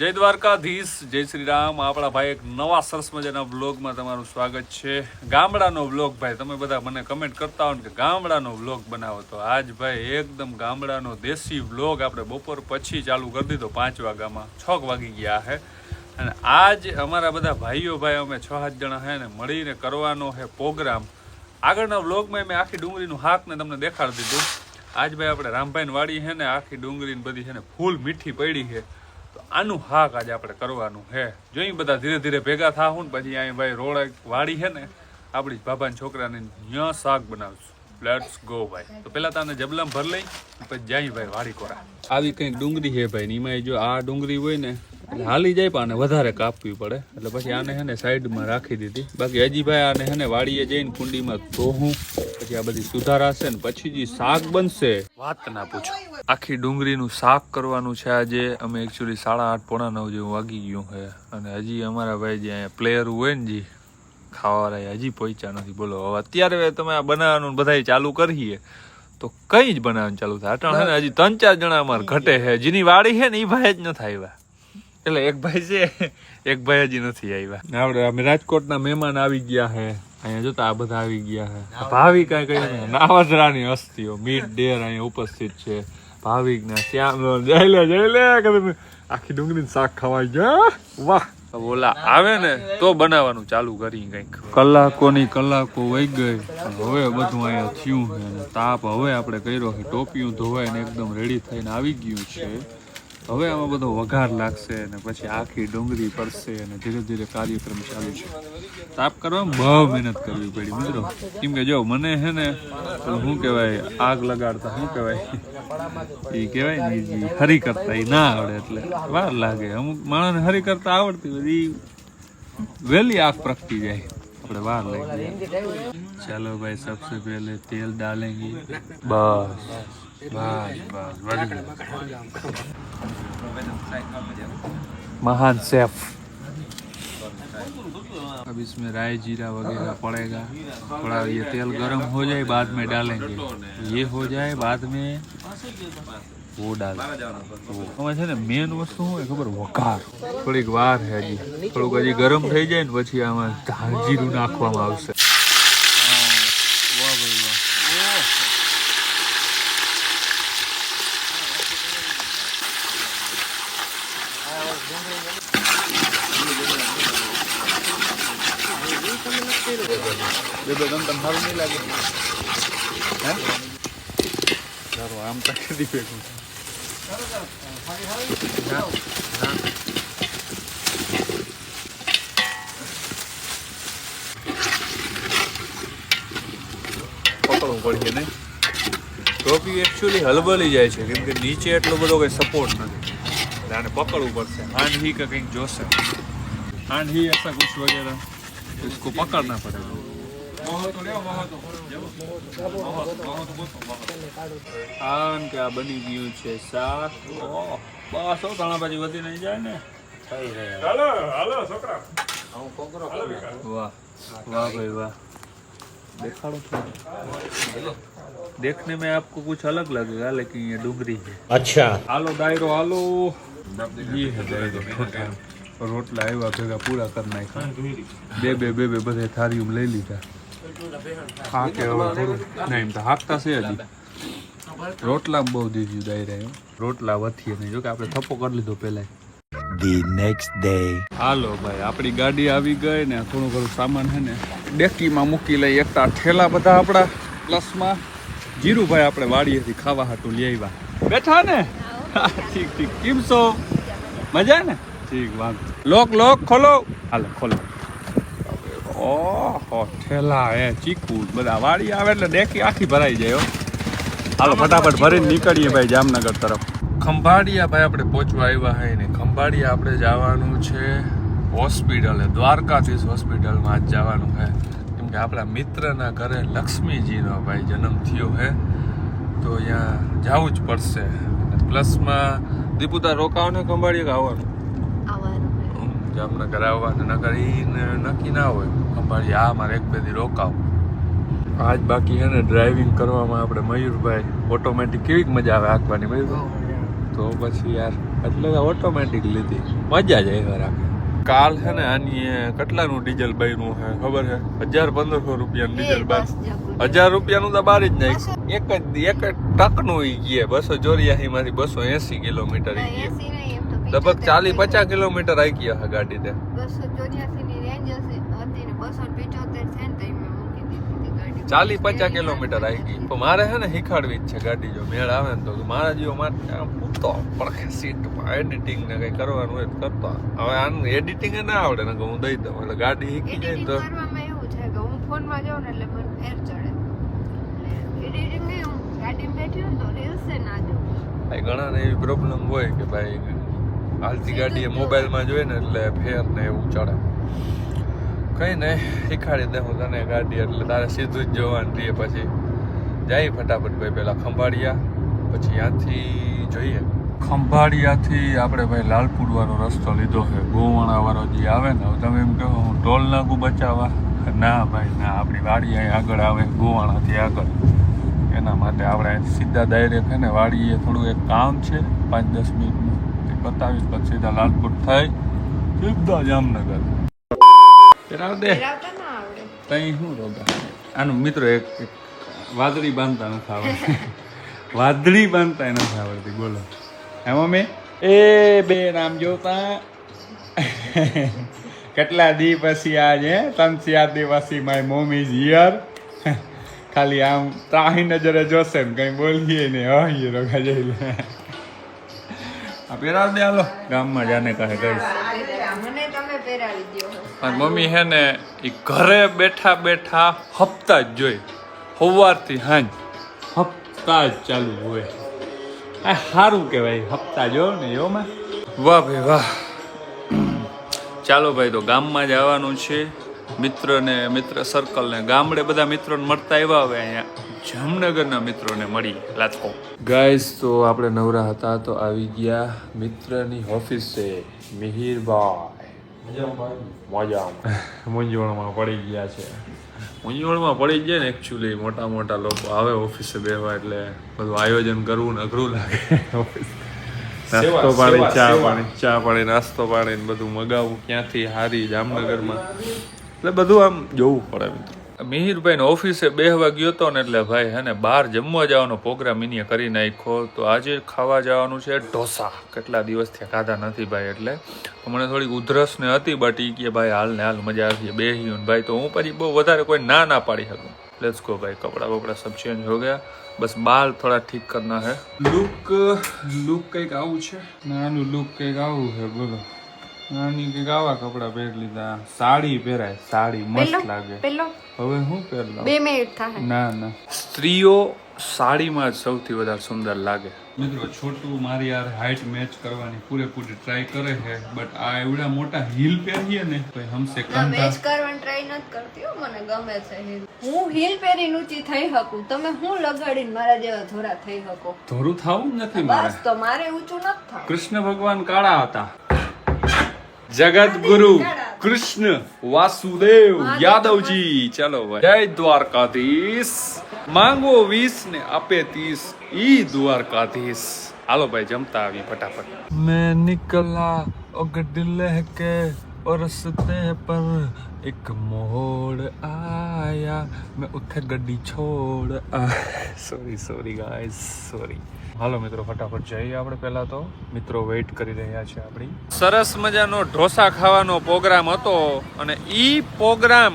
જય દ્વારકાધીશ, જય શ્રી રામ. આપણા ભાઈ એક નવા સરસ મજાના વ્લોગમાં તમારું સ્વાગત છે. ગામડાનો વ્લોગ ભાઈ, તમે બધા મને કમેન્ટ કરતા હો ને કે ગામડાનો વ્લોગ બનાવો, તો આજ ભાઈ એકદમ ગામડાનો દેશી વ્લોગ આપણે બપોર પછી ચાલુ કરી દીધો. 5 વાગ્યામાં 6 વાગી ગયા છે અને આજ અમારા બધા ભાઈઓ ભાઈ અમે 6-7 જણા છે ને મળીને કરવાનો છે પ્રોગ્રામ. આગળના વ્લોગમાં મેં આખી ડુંગળીનું શાક ને તમને દેખાડી દીધું. આજ ભાઈ આપણે રામભાઈની વાડી છે ને આખી ડુંગળીની બધી છે ને ફૂલ મીઠી પડી છે, તો આનું શાક આજે આપણે કરવાનું છે. જોઈ બધા ધીરે ધીરે ભેગા થાવું ને પછી અહીં ભાઈ રોડ વાડી છે ને આપણી બાબાના છોકરાને ત્યાં શાક બનાવશું. લેટ્સ ગો ભાઈ. તો પેલા તાને જબલામ ભર લઈ પછી જાય ભાઈ વાડી કોરા. આવી કંઈક ડુંગળી છે ભાઈ, એમાં જો આ ડુંગળી હોય ને એટલે હાલી જાય પણ આને વધારે કાપવી પડે, એટલે પછી આને છે ને સાઈડમાં રાખી દીધી. બાકી હજી ભાઈ આને છે ને વાડીએ જઈને કુંડીમાં ધોવું, પછી આ બધી સુધારાશે ને પછી જે શાક બનશે વાત ના પૂછો. આખી ડુંગળીનું શાક કરવાનું છે આજે. અમે એકચ્યુઅલી 8:30 પોણા 9 જેવું વાગી ગયું છે અને હજી અમારા ભાઈ જે અહીંયા પ્લેયર હોય ને જે ખાવાવાળા હજી પહોંચ્યા નથી. બોલો હવે અત્યારે તમે આ બનાવવાનું બધા ચાલુ કરીએ તો કઈ જ બનાવવાનું ચાલુ થાય. અટાણે હજી 3-4 જણા અમારે ઘટે છે. જેની વાડી છે ને એ ભાઈ જ નથી આવ્યા, એટલે એક ભાઈ છે, એક ભાઈ હજી નથી આવ્યા. આપણે અમે રાજકોટના મહેમાન આવી ગયા છે. અહીંયા જોતા આ બધા આવી ગયા છે. ભાવિક કઈ નાવદરાની હસ્તીઓ મીટ ડેર અહીંયા ઉપસ્થિત છે. ભાવિક ના શ્યામ જયલે આખી ડુંગળી શાક ખવાઈ ગયા. વાહ, બોલા આવે ને તો બનાવવાનું ચાલુ કરી. કઈક કલાકોની કલાકો વહી ગઈ, હવે બધું અહીંયા થયું છે. તાપ હવે આપણે કર્યો છે, ટોપિયું ધોવાય ને એકદમ રેડી થઈને આવી ગયું છે. હવે આમાં બધો વઘાર લાગશે અને પછી આખી ડુંગળી પડશે અને ધીરે ધીરે કાર્યક્રમ ચાલુ છે. તાપ કરવામાં બહુ મહેનત કરવી પડી મિત્રો, કેમ કે જો મને છે ને શું કહેવાય આગ લગાડતા શું કહેવાય એ કહેવાય ને હરી કરતા એ ના આવડે એટલે વાર લાગે. અમુક માણસને હરી કરતા આવડતી બધી વહેલી આગ પ્રગટી જાય, આપણે વાર લાગી. ચાલો ભાઈ, સબસે પહેલે તેલ डालेंगे. बस बस बस महान शेफ. अब इसमें राई जीरा वगैरह पड़ेगा. थोड़ा ये तेल गरम हो जाए बाद में डालेंगे. ये हो जाए बाद में वो डाल. અમે છે ને મેન વસ્તુ શું હોય ખબર, વઘાર. થોડીક વાર છે હજી, થોડુંક હજી ગરમ થઈ જાય ને પછી આમાં ધાણજીરું નાખવામાં આવશે. વાહ ભાઈ વાહ. સારું નહીં લાગે હે? સારું આમ તો કરી ભેગું. પકડવું પડશે ને ટોપી એકચ્યુઅલી હલબલી જાય છે કેમ કે નીચે એટલો બધો કઈ સપોર્ટ નથી, એટલે આને પકડવું પડશે. હાંડ ही का કંઈક જોશે, હાંડ ही ऐसा कुछ वगैरह इसको पकड़ना पड़ेगा. કે આ બની ગયું છે શાક. બસ ઘણા પછી વધી નહીં જાય ને. વાહ वाह भाई वाह. देखाड़ो थोड़ा, देखने में आपको कुछ अलग लगेगा लेकिन ये डुंगरी है. अच्छा हालो दायरो हालो. ये है दायरो. रोटला આવ્યા ભેગા પૂરા કરી નાખ્યા. બે બધે થાળીઓ લઈ લીધા. હા કે હવે થોડું ના એમ તો હાકતા છે હજી. રોટલા બહુ દીધું દાયરા, રોટલા વધીએ નહીં. જો કે આપણે થપ્પો કરી લીધો પહેલા. The next day. હાલો ભાઈ, આપણી ગાડી આવી ગઈ ને થોડું ઘણું સામાન છે ને ડેકીમાં મૂકી લઈ. એકતા ઠેલા બધા આપણા પ્લસમાં. જીરુભાઈ આપણે વાડીએથી ખાવા હાટું લઈ આવ્યા. બેઠા ને? ઠીક ઠીક. કેમ છો? મજા ને? ઠીક વાંધો. લોક ખોલો. હાલો ખોલો. ઓહો ઠેલા હે ચીકુ બધા વાડી આવે એટલે ડેકી આખી ભરાઈ જાય. હાલો ફટાફટ ભરીને નીકળીએ ભાઈ જામનગર તરફ. ખંભાળિયા ભાઈ આપણે પહોંચવા આવ્યા હોય ને ખંભાળિયા આપણે જવાનું છે હોસ્પિટલે, દ્વારકાધીશ હોસ્પિટલમાં જ જવાનું છે કેમ કે આપણા મિત્રના ઘરે લક્ષ્મીજીનો ભાઈ જન્મ થયો છે, તો અહીંયા જવું જ પડશે. પ્લસમાં દીપુતા રોકાવ ને ખંભાળિયા આવવાનું જામનગર આવવાનું નગર નક્કી ના હોય. ખંભાળિયા આ મારે 1-2 દી રોકાવ. આજ બાકી છે ને ડ્રાઇવિંગ કરવામાં આપણે મયુરભાઈ ઓટોમેટિક કેવી મજા આવે હાંકવાની મયુરભાઈ. તો પછી યાર એટલે ઓટોમેટિક લીધી, મજા જ આવી રાખે. કાલ છે ને આની કેટલાનું ડીઝલ બન્યું છે ખબર છે? 1000-1500 રૂપિયાનું ડીઝલ બાર. 1000 રૂપિયાનું તો બાર જ નાખ્યું. એક જ ટકનું ઈ ગયે 284 માંથી 280 કિલોમીટર ઈ ગયે. લગભગ 40-50 કિલોમીટર આવી ગયા છે ગાડી તે. 284 ની રેન્જ હતી ને 275 છે ને તો મેં મૂકી દીધી ગાડી. 40-50 કિલોમીટર આવી ગઈ. તો મારે છે ને શીખાડવી જ છે ગાડી, જો મેળ આવે ને તો મારા જેવો મારે પૂરતો પડખે સીટમાં એડિટિંગ ને કઈ કરવાનું હોય તો કરતો. હવે આનું એડિટિંગ ના આવડે ને હું દઈ દઉં એટલે ગાડી શીખી જાય ને તો. એવું છે કે હું ફોનમાં જાઉં ને એટલે મને ફેર ચડે. એડિટિંગ નહીં, હું ગાડીમાં બેઠી હોય તો રીલ્સ ના જોઉં. ભાઈ ઘણા ને એવી પ્રોબ્લેમ હોય કે ભાઈ હાલતી ગાડી મોબાઈલમાં જોઈએ ને એટલે ફેર ને એવું ચડે. કઈ નહીં, શીખાડી દે હું તને ગાડી, એટલે તારે સીધું જ જોવાનું રહીએ. પછી જાય ફટાફટ ભાઈ પેલા ખંભાળિયા, પછી ત્યાંથી જોઈએ. ખંભાળિયાથી આપણે ભાઈ લાલપુર વાળો રસ્તો લીધો છે, ગોવાણા વાળો જે આવે ને. તમે એમ કહો હું ટોલ નાકું બચાવવા, ના ભાઈ ના, આપણી વાડી અહીં આગળ આવે ગોવાણાથી આગળ. એના માટે આપણે સીધા ડાયરેક્ટ છે ને વાડીએ થોડું એક કામ છે 5-10 મિનિટનું, તે પતાવી પછી સીધા લાલપુર થઈ સીધા જામનગર. દે તઈ શું રોગા આનું મિત્રો એક વાદળી બાંધતા નથી આવડતી. વાદળી બાંધતા નથી આવડતી. બોલો હે મમ્મી? એ બે નામ જોતા કેટલા દી પછી આજે 3-4 દી પછી માય મમ્મી ઇઝ હિયર. ખાલી આમ ત્રાહી નજરે જોશે ને કઈ બોલીએ ને હહીએ રોગા જઈ લે. આ પહેરાવ દે હાલો, ગામમાં જાને કહે ગઈ. મમ્મી હે ને એ ઘરે બેઠા બેઠા હપ્તા જ જોઈ, સવારથી હાંજ હપ્તા જ ચાલુ હોય. આ સારું કહેવાય, હપ્તા જો ને એમાં. વાહ ભાઈ વાહ. ચાલો ભાઈ, તો ગામમાં જ આવવાનું છે. મિત્ર સર્કલ ને ગામડે બધા મિત્રોને મળતા આવ્યા. હવે અહીંયા જામનગરના મિત્રોને મળી લાચકો. ગાઈસ તો આપણે નવરા હતા તો આવી ગયા મિત્રની ઓફિસે. મિહિરભાઈ મૂંઝવણમાં પડી ગયા છે. મૂંઝવણમાં પડી ગયા ને એકચ્યુઅલી. મોટા લોકો આવે ઓફિસે બેહવા એટલે બધું આયોજન કરવું ને અઘરું લાગે. નાસ્તો પાણી, ચા પાણી નાસ્તો પાણી ને બધું મગાવવું ક્યાંથી હારી જામનગરમાં, એટલે બધું આમ જોવું પડે મિત્રો. મિહિરભાઈ ઓફિસે બેહવા ગયો હતો ને એટલે ભાઈ હે ને બહાર જમવા જવાનો પ્રોગ્રામ એને કરી નાખ્યો. તો આજે ખાવા જવાનું છે ઢોસા. કેટલા દિવસથી ખાધા નથી ભાઈ, એટલે મને થોડીક ઉધરસ ને હતી. બટ એ કે ભાઈ હાલ ને હાલ મજા આવી બેહી ભાઈ. તો હું પછી બહુ વધારે કોઈ ના પાડી શકું. લેટ્સ ગો ભાઈ. કપડા વપડા સબ ચેન્જ હો ગયા, બસ બાલ થોડા ઠીક કરના હે. લુક કંઈક આવું છે, નાનું લુક કંઈક આવું છે. બોલો નાની કંઈક આવા કપડા પહેરી લીધા. સાડી પહેરાય, સાડી મસ્ત લાગે. હવે હું પહેર લઉં? 2 મિનિટ થાય. ના, સ્ત્રીઓ સાડીમાં જ સૌથી વધારે સુંદર લાગે. મિત્રો છોટું મારી યાર હાઈટ મેચ કરવાની પૂરેપૂરી ટ્રાય કરે છે, બટ આ એવડા મોટા હીલ પહેરીએ ને તો હમસે કમ મેચ કરવાની ટ્રાય નથી કરતી હો. મને ગમે છે હીલ. હું હીલ પહેરીને ઊંચી થઈ શકું, તમે હું લગાડીને મારા જેવા ધોરા થઈ શકો? ધોરું થાવું નથી મારે. બસ તો મારે ઊંચું નથી થાવું. કૃષ્ણ ભગવાન કાળા હતા. જગત ગુરુ કૃષ્ણ વાસુદેવ યાદવજી. ચાલો ભાઈ, જય દ્વારકાધીશ. માંગો 20 ને આપે 30, ઈ દ્વારકાધીશ. હાલો ભાઈ જમતા આવી ફટાફટ. મેં નિકલા ઓગડ લહેકે और रस्ते पर एक मोड़ आया, मैं उठे गड्डी छोड़ સોરી ગાઈસ, સોરી. હાલો મિત્રો ફટાફટ જઈએ આપણે. પહેલા તો મિત્રો વેઇટ કરી રહ્યા છે આપણી. સરસ મજાનો ઢોસા ખાવાનો પ્રોગ્રામ હતો અને ઈ પ્રોગ્રામ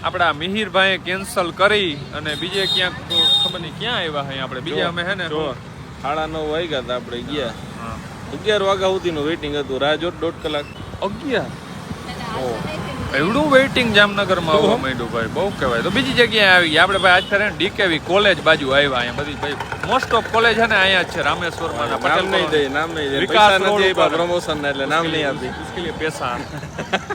આપણા મિહિરભાઈએ કેન્સલ કરી અને બીજે ક્યાંક ખબર નહીં ક્યાં આવ્યા હે આપણે. બીજે અમે હે ને 9:30 વાગ્યા હતા આપણે ગયા. 11 વાગ્યા સુધીનું વેઇટિંગ હતું. રાહ જો 1.5 કલાક. 11 એવડું વેઇટિંગ જામનગરમાં આવવા માંડ્યું ભાઈ, બહુ કહેવાય. તો બીજી જગ્યાએ આવી ગયા આપણે ભાઈ. આજ ફેર ડીકેવી કોલેજ બાજુ આવ્યા. અહીંયા બધી ભાઈ મોસ્ટ ઓફ કોલેજ છે ને અહીંયા જ છે. રામેશ્વરમાં નામ નહીં દે, નામ નહીં દે. વિકાસ નથી પ્રમોશન ના એટલે નામ નહીં આપી. इसके लिए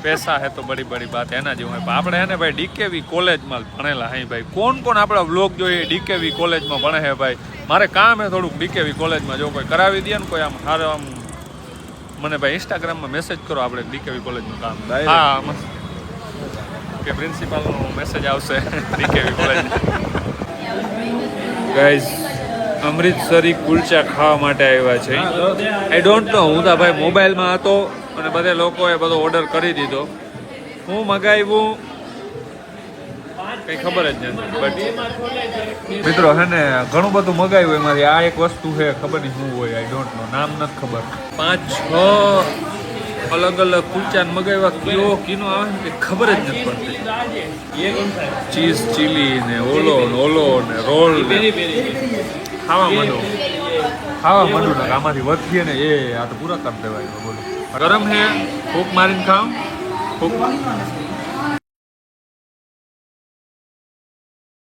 पैसा है तो बड़ी बड़ी बात. એના જેવું આપણે હે ને ભાઈ ડીકેવી કોલેજમાં ભણેલા હે ભાઈ. કોણ આપણા વ્લોગ જોઈએ ડીકેવી કોલેજમાં ભણે હે ભાઈ. મારે કામ હે થોડુંક ડીકેવી કોલેજમાં. જો કોઈ કરાવી દે ને કોઈ આમ સારું આમ મને ભાઈ ઇન્સ્ટાગ્રામમાં મેસેજ કરો. આપણે ડીકેવી કોલેજનું કામ. હા કે પ્રિન્સિપાલનો મેસેજ આવશે DKV college. Guys Amritsari kulcha ખાવા માટે આવ્યા છે આઈ ડોન્ટ નો હું તો ભાઈ મોબાઈલમાં હતો અને બધા લોકોએ બધો ઓર્ડર કરી દીધો હું મગાવ્યું કઈ ખબર જ નથી બટ મિત્રો હે ને ઘણું બધું મગાવ્યું એમાંથી આ એક વસ્તુ છે ખબર નહીં શું હોય આઈ ડોન્ટ નો નામ નથી ખબર 5-6 અલગ અલગ કુલચા મગાવ્યા કયો કીનો આવે ને કે ખબર જ નથી પડતી ચીઝ ચીલી ને ઓલો ને રોલ ને ખાવા માંડું ને આમાંથી વધીએ ને એ આ તો પૂરા કરી દેવાય બોલો ગરમ હે ફૂક મારીને ખાવ ફૂક